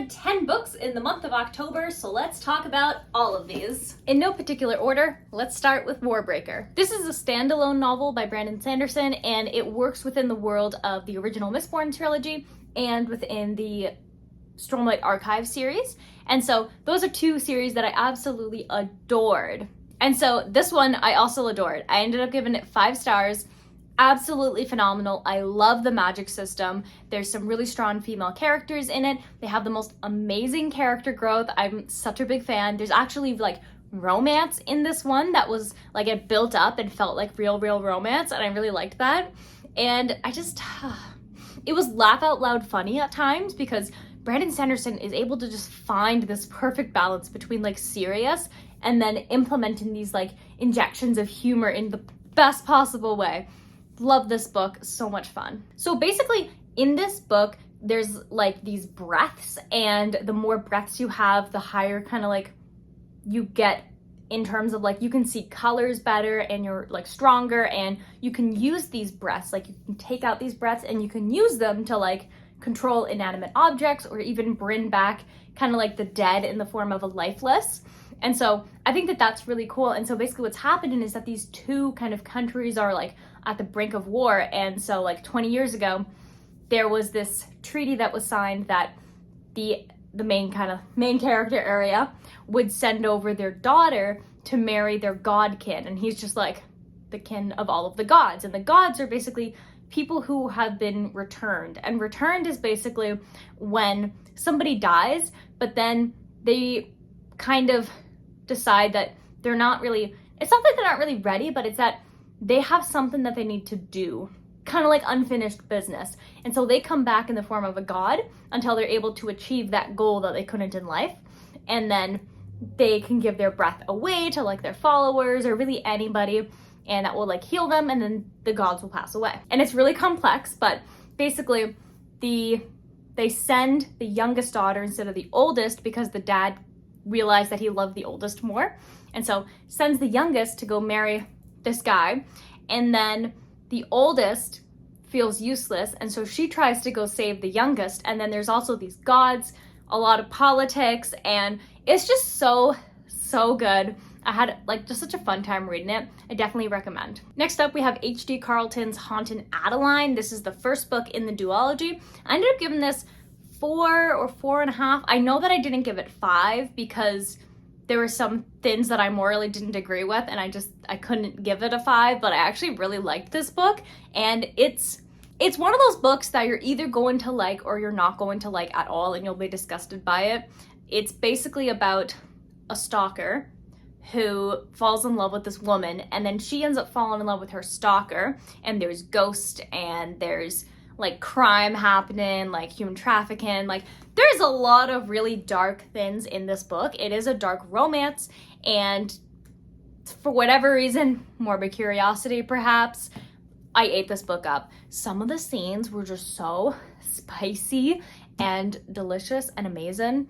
read 10 books in the month of October, so let's talk about all of these. In no particular order, let's start with Warbreaker. This is a standalone novel by Brandon Sanderson, and it works within the world of the original Mistborn trilogy and within the Stormlight Archive series. And so those are two series that I absolutely adored. And so this one I also adored. I ended up giving it 5 stars. Absolutely phenomenal. I love the magic system. There's some really strong female characters in it. They have the most amazing character growth. I'm such a big fan. There's actually like romance in this one that was like, it built up and felt like real romance, and I really liked that. And I just, it was laugh out loud funny at times because Brandon Sanderson is able to just find this perfect balance between like serious and then implementing these like injections of humor in the best possible way. Love this book, so much fun. So basically in this book, there's like these breaths, and the more breaths you have, the higher kind of like you get in terms of like you can see colors better and you're like stronger, and you can use these breaths, like you can take out these breaths and you can use them to like control inanimate objects or even bring back kind of like the dead in the form of a lifeless. And so I think that that's really cool. And so basically what's happening is that these two kind of countries are like at the brink of war. And so like 20 years ago, there was this treaty that was signed that the main character area would send over their daughter to marry their godkin. And he's just like the kin of all of the gods. And the gods are basically people who have been returned. And returned is basically when somebody dies, but then they kind of decide that they're not really, it's not that they're not really ready, but it's that they have something that they need to do, kind of like unfinished business. And so they come back in the form of a god until they're able to achieve that goal that they couldn't in life. And then they can give their breath away to like their followers or really anybody, and that will like heal them, and then the gods will pass away. And it's really complex, but basically they send the youngest daughter instead of the oldest because the dad realized that he loved the oldest more, and so sends the youngest to go marry this guy. And then the oldest feels useless, and so she tries to go save the youngest. And then there's also these gods, a lot of politics, and it's just so good. I had like just such a fun time reading it. I definitely recommend. Next up, we have H.D. Carlton's Haunted Adeline. This is the first book in the duology. I ended up giving this 4 or 4.5. I know that I didn't give it 5 because there were some things that I morally didn't agree with, and I couldn't give it a 5, but I actually really liked this book. And it's one of those books that you're either going to like or you're not going to like at all, and you'll be disgusted by it. It's basically about a stalker who falls in love with this woman, and then she ends up falling in love with her stalker, and there's ghosts and there's like crime happening, like human trafficking. Like there's a lot of really dark things in this book. It is a dark romance, and for whatever reason, morbid curiosity perhaps, I ate this book up. Some of the scenes were just so spicy and delicious and amazing.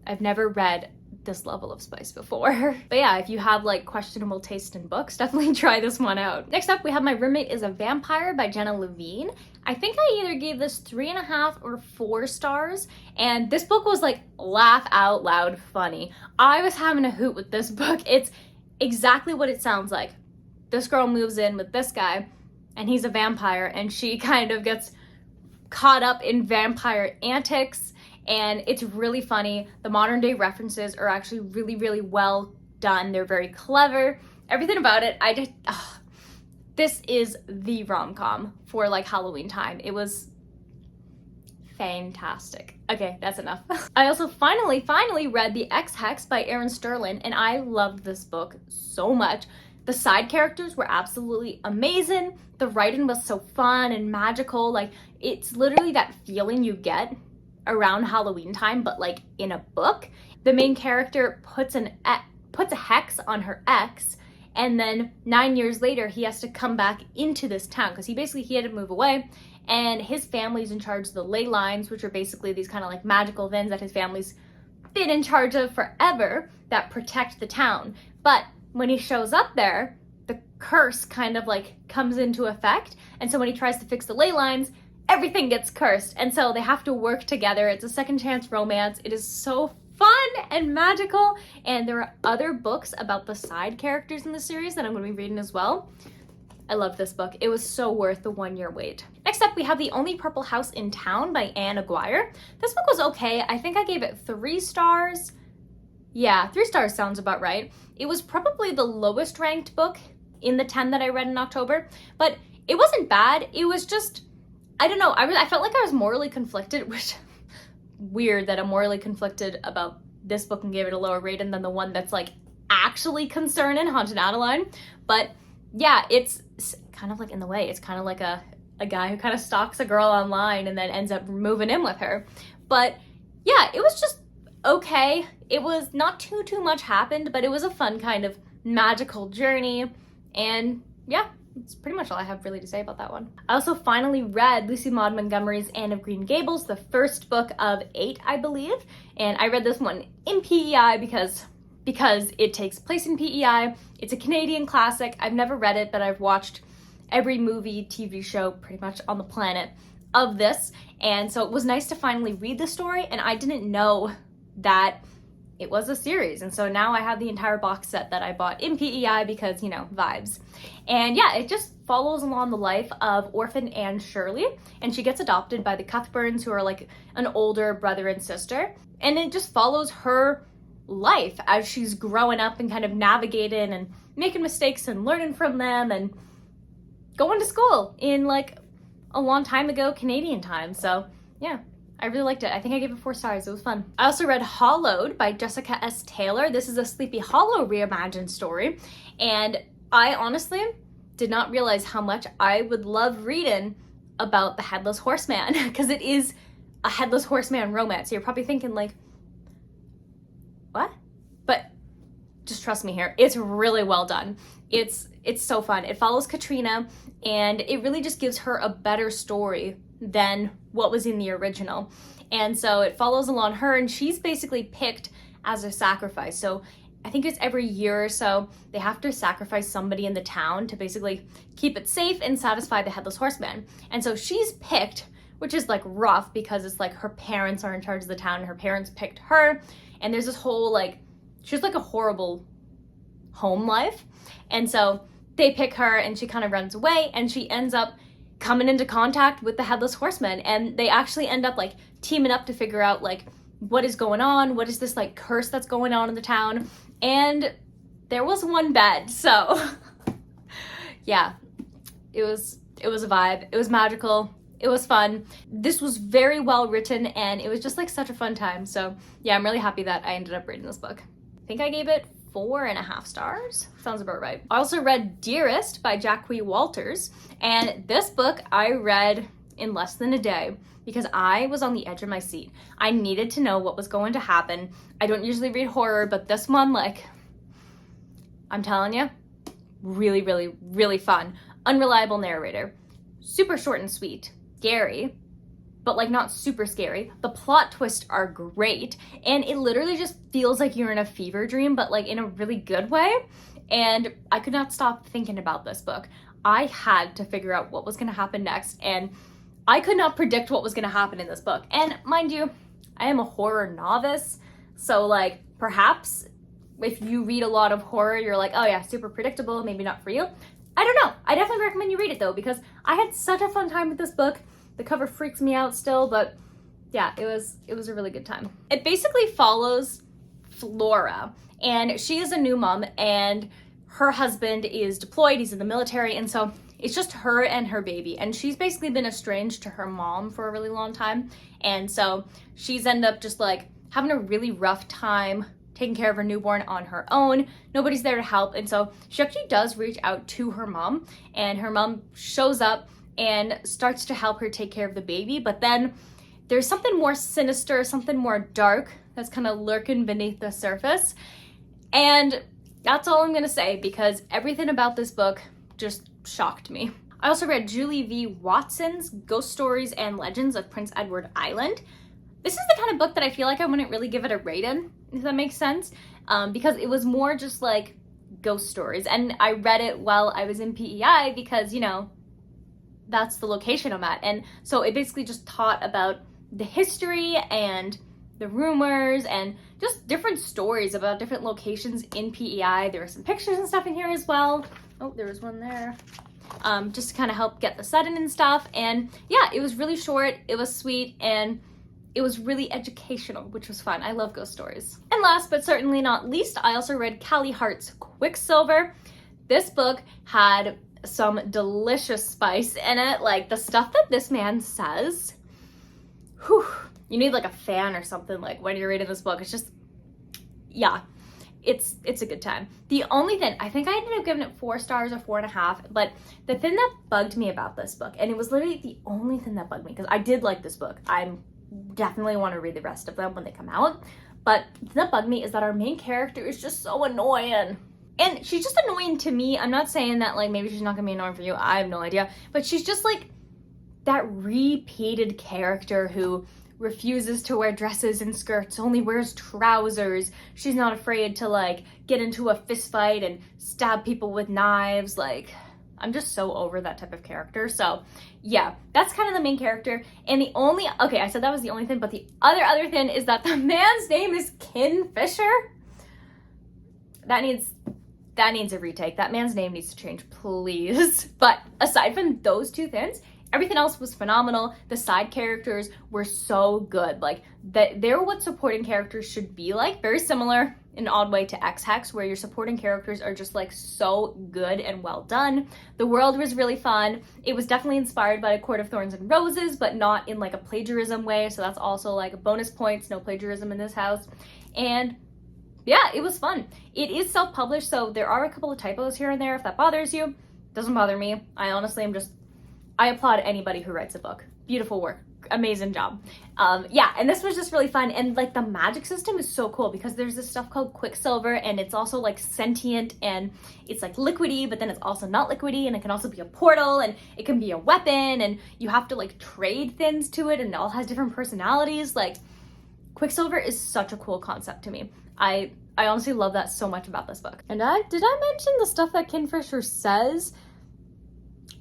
I've never read this level of spice before. But yeah, if you have like questionable taste in books, definitely try this one out. Next up, we have My Roommate is a Vampire by Jenna Levine. I think I either gave this 3.5 or 4 stars, and this book was like laugh out loud funny. I was having a hoot with this book. It's exactly what it sounds like. This girl moves in with this guy, and he's a vampire, and she kind of gets caught up in vampire antics. And it's really funny. The modern day references are actually really well done. They're very clever. Everything about it, this is the rom-com for like Halloween time. It was fantastic. Okay, that's enough. I also finally read the Ex Hex by Erin Sterling, and I loved this book so much. The side characters were absolutely amazing. The writing was so fun and magical. Like it's literally that feeling you get around Halloween time, but like in a book. The main character puts a hex on her ex, and then 9 years later he has to come back into this town because he had to move away, and his family's in charge of the ley lines, which are basically these kind of like magical things that his family's been in charge of forever that protect the town. But when he shows up there, the curse kind of like comes into effect, and so when he tries to fix the ley lines, everything gets cursed. And so they have to work together. It's a second chance romance. It is so fun and magical. And there are other books about the side characters in the series that I'm going to be reading as well. I love this book. It was so worth the 1 year wait. Next up, we have The Only Purple House in Town by Anne Aguirre. This book was okay. I think I gave it 3 stars. Yeah, 3 stars sounds about right. It was probably the lowest ranked book in the 10 that I read in October, but it wasn't bad. It was just, I don't know, I felt like I was morally conflicted, which weird that I'm morally conflicted about this book and gave it a lower rating than the one that's like actually concerning, Haunted Adeline. But yeah, it's kind of like in the way. It's kind of like a guy who kind of stalks a girl online and then ends up moving in with her. But yeah, it was just okay. It was not too much happened, but it was a fun kind of magical journey. And yeah, that's pretty much all I have really to say about that one. I also finally read Lucy Maud Montgomery's Anne of Green Gables, the first book of 8, I believe. And I read this one in PEI because it takes place in PEI. It's a Canadian classic. I've never read it, but I've watched every movie, TV show pretty much on the planet of this. And so it was nice to finally read the story, and I didn't know that it was a series. And so now I have the entire box set that I bought in PEI because, you know, vibes. And yeah, it just follows along the life of orphan Anne Shirley, and she gets adopted by the Cuthberts, who are like an older brother and sister. And it just follows her life as she's growing up and kind of navigating and making mistakes and learning from them and going to school in like a long time ago Canadian time. So yeah, I really liked it. I think I gave it 4 stars. It was fun. I also read Hollowed by Jessica S. Taylor. This is a Sleepy Hollow reimagined story. And I honestly did not realize how much I would love reading about the Headless Horseman, because it is a Headless Horseman romance. So you're probably thinking like, what? But just trust me here. It's really well done. It's so fun. It follows Katrina, and it really just gives her a better story than what was in the original. And so it follows along her, and she's basically picked as a sacrifice. So I think it's every year or so they have to sacrifice somebody in the town to basically keep it safe and satisfy the Headless Horseman. And so she's picked, which is like rough because it's like her parents are in charge of the town and her parents picked her. And there's this whole like, she's like a horrible home life. And so they pick her, and she kind of runs away, and she ends up coming into contact with the Headless Horseman, and they actually end up like teaming up to figure out like what is going on, what is this like curse that's going on in the town. And there was one bed, so yeah, it was a vibe. It was magical. It was fun. This was very well written, and it was just like such a fun time. So yeah, I'm really happy that I ended up reading this book. I think I gave it 4.5 stars. Sounds about right. I also read Dearest by Jacquie Walters, and this book I read in less than a day because I was on the edge of my seat. I needed to know what was going to happen. I don't usually read horror, but this one, like, I'm telling you, really, really, really fun. Unreliable narrator. Super short and sweet. Scary, but like not super scary. The plot twists are great, and it literally just feels like you're in a fever dream, but like in a really good way. And I could not stop thinking about this book. I had to figure out what was going to happen next, and I could not predict what was going to happen in this book. And mind you, I am a horror novice, so like perhaps if you read a lot of horror, you're like, oh yeah, super predictable, maybe not for you. I don't know. I definitely recommend you read it though, because I had such a fun time with this book. The cover freaks me out still, but yeah, it was a really good time. It basically follows Flora, and she is a new mom, and her husband is deployed, he's in the military, and so it's just her and her baby, and she's basically been estranged to her mom for a really long time, and so she's ended up just like having a really rough time taking care of her newborn on her own. Nobody's there to help, and so she actually does reach out to her mom, and her mom shows up and starts to help her take care of the baby. But then there's something more sinister, something more dark that's kind of lurking beneath the surface. And that's all I'm gonna say, because everything about this book just shocked me. I also read Julie V. Watson's Ghost Stories and Legends of Prince Edward Island. This is the kind of book that I feel like I wouldn't really give it a rating, if that makes sense, because it was more just like ghost stories. And I read it while I was in PEI because, you know, that's the location I'm at. And so it basically just taught about the history and the rumors and just different stories about different locations in PEI. There were some pictures and stuff in here as well. Oh, there was one there. Just to kind of help get the setting and stuff. And yeah, it was really short, it was sweet, and it was really educational, which was fun. I love ghost stories. And last but certainly not least, I also read Callie Hart's Quicksilver. This book had some delicious spice in it. Like, the stuff that this man says, whew, you need like a fan or something like when you're reading this book. It's just, yeah, it's a good time. The only thing, I think I ended up giving it 4 stars or 4.5, but the thing that bugged me about this book, and it was literally the only thing that bugged me, because I did like this book. I definitely want to read the rest of them when they come out, but the thing that bugged me is that our main character is just so annoying. And she's just annoying to me. I'm not saying that like maybe she's not gonna be annoying for you, I have no idea, but she's just like that repeated character who refuses to wear dresses and skirts, only wears trousers. She's not afraid to like get into a fist fight and stab people with knives. Like, I'm just so over that type of character. So yeah, that's kind of the main character. And the only, okay, I said that was the only thing, but the other thing is that the man's name is Kingfisher. That needs a retake. That man's name needs to change, please. But aside from those 2 things, everything else was phenomenal. The side characters were so good. Like, they're what supporting characters should be like. Very similar in an odd way to Ex Hex, where your supporting characters are just like so good and well done. The world was really fun. It was definitely inspired by A Court of Thorns and Roses, but not in like a plagiarism way. So that's also like a bonus points. No plagiarism in this house. And yeah, it was fun. It is self-published, so there are a couple of typos here and there. If that bothers you, doesn't bother me. I honestly am just, I applaud anybody who writes a book. Beautiful work. Amazing job. Yeah, and this was just really fun. And like the magic system is so cool because there's this stuff called Quicksilver, and it's also like sentient, and it's like liquidy, but then it's also not liquidy, and it can also be a portal, and it can be a weapon, and you have to like trade things to it, and it all has different personalities. Like, Quicksilver is such a cool concept to me. I honestly love that so much about this book. And did I mention the stuff that Kingfisher says?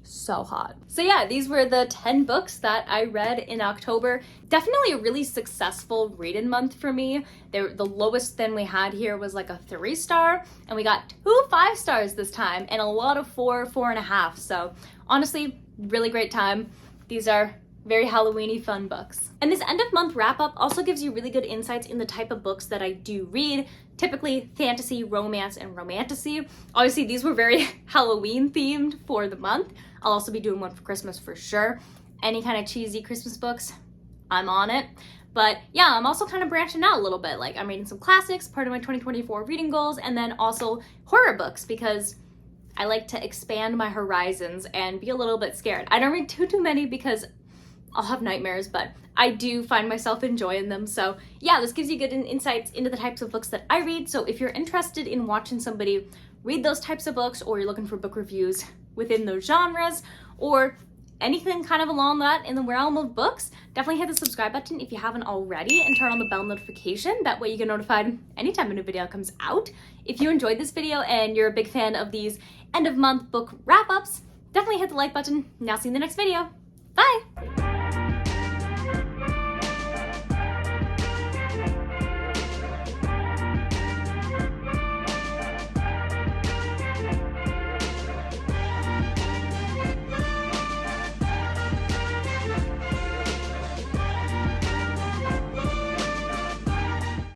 So hot. So yeah, these were the 10 books that I read in October. Definitely a really successful reading month for me. The lowest thing we had here was like a 3-star, and we got 2 5-stars this time, and a lot of 4, 4.5. So honestly, really great time. These are very Halloween-y fun books. And this end of month wrap up also gives you really good insights in the type of books that I do read, typically fantasy, romance, and romantasy. Obviously, these were very Halloween themed for the month. I'll also be doing one for Christmas for sure. Any kind of cheesy Christmas books, I'm on it. But yeah, I'm also kind of branching out a little bit. Like, I'm reading some classics, part of my 2024 reading goals, and then also horror books, because I like to expand my horizons and be a little bit scared. I don't read too many because I'll have nightmares, but I do find myself enjoying them. So yeah, this gives you good insights into the types of books that I read. So if you're interested in watching somebody read those types of books, or you're looking for book reviews within those genres, or anything kind of along that in the realm of books, definitely hit the subscribe button if you haven't already, and turn on the bell notification. That way you get notified anytime a new video comes out. If you enjoyed this video and you're a big fan of these end of month book wrap-ups, definitely hit the like button. Now see you in the next video. Bye!